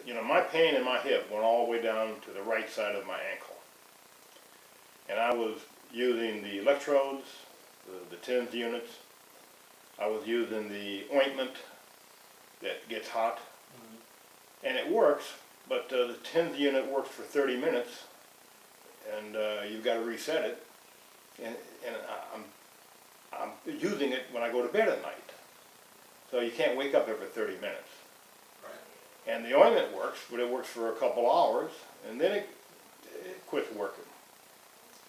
you know, my pain in my hip went all the way down to the right side of my ankle. And I was using the electrodes, the TENS units. I was using the ointment that gets hot. And it works, but the TENS unit works for 30 minutes, and you've got to reset it. And I'm using it when I go to bed at night. So you can't wake up every 30 minutes. Right. And the ointment works, but it works for a couple hours, and then it quits working.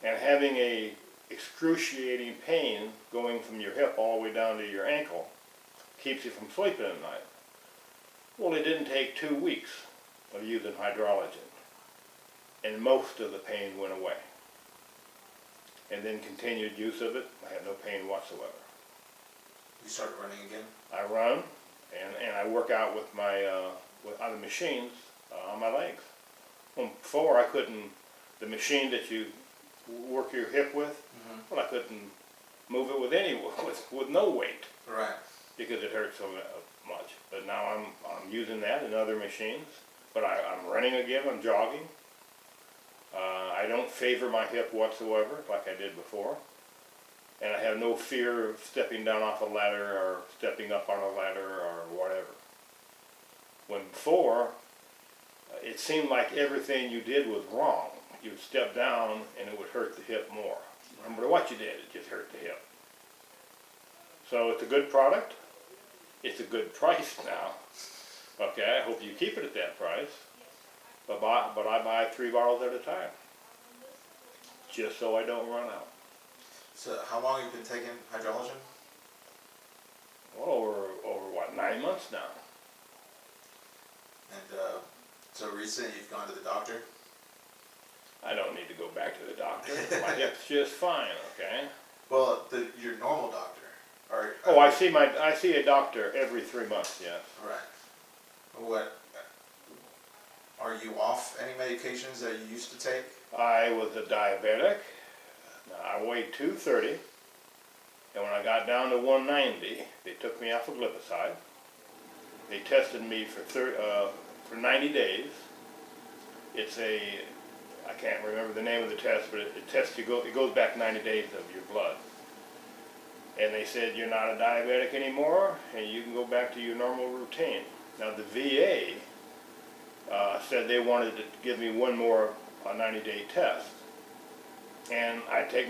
And having a excruciating pain going from your hip all the way down to your ankle keeps you from sleeping at night. Well, it didn't take 2 weeks of using Hydrolagen, and most of the pain went away. And then continued use of it, I had no pain whatsoever. You started running again? I run, and I work out with my on the machines on my legs. Well, before I couldn't, the machine that you work your hip with, well, I couldn't move it with no weight. Right. Because it hurt so much. But now I'm using that in other machines. But I'm running again, I'm jogging. I don't favor my hip whatsoever, like I did before. And I have no fear of stepping down off a ladder or stepping up on a ladder or whatever. When before, it seemed like everything you did was wrong. You would step down and it would hurt the hip more. No matter what you did, it just hurt the hip. So it's a good product. It's a good price now. Okay, I hope you keep it at that price. But I buy 3 bottles at a time, just so I don't run out. So how long have you been taking Hydrolagen? Well, over what, 9 months now. And so recently you've gone to the doctor? I don't need to go back to the doctor. My hip's just fine, okay? Well, your normal doctor. Oh, I see a doctor every 3 months, yes. Right. What, are you off any medications that you used to take? I was a diabetic. I weighed 230, and when I got down to 190, they took me off of glipizide. They tested me for 90 days. It's I can't remember the name of the test, but it tests it goes back 90 days of your blood. And they said, you're not a diabetic anymore, and you can go back to your normal routine. Now the VA said they wanted to give me one more 90-day test. And I take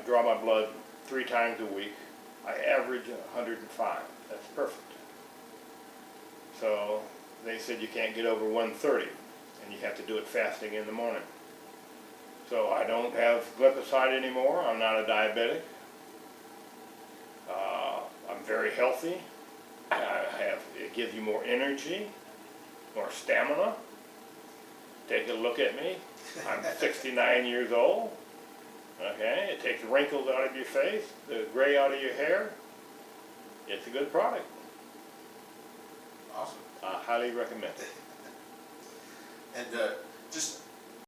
draw my blood 3 times a week. I average 105. That's perfect. So they said you can't get over 130, and you have to do it fasting in the morning. So I don't have glipizide anymore. I'm not a diabetic. I'm very healthy. It gives you more energy, more stamina. Take a look at me. I'm 69 years old. Okay, it takes wrinkles out of your face, the gray out of your hair. It's a good product. Awesome. I highly recommend it. And just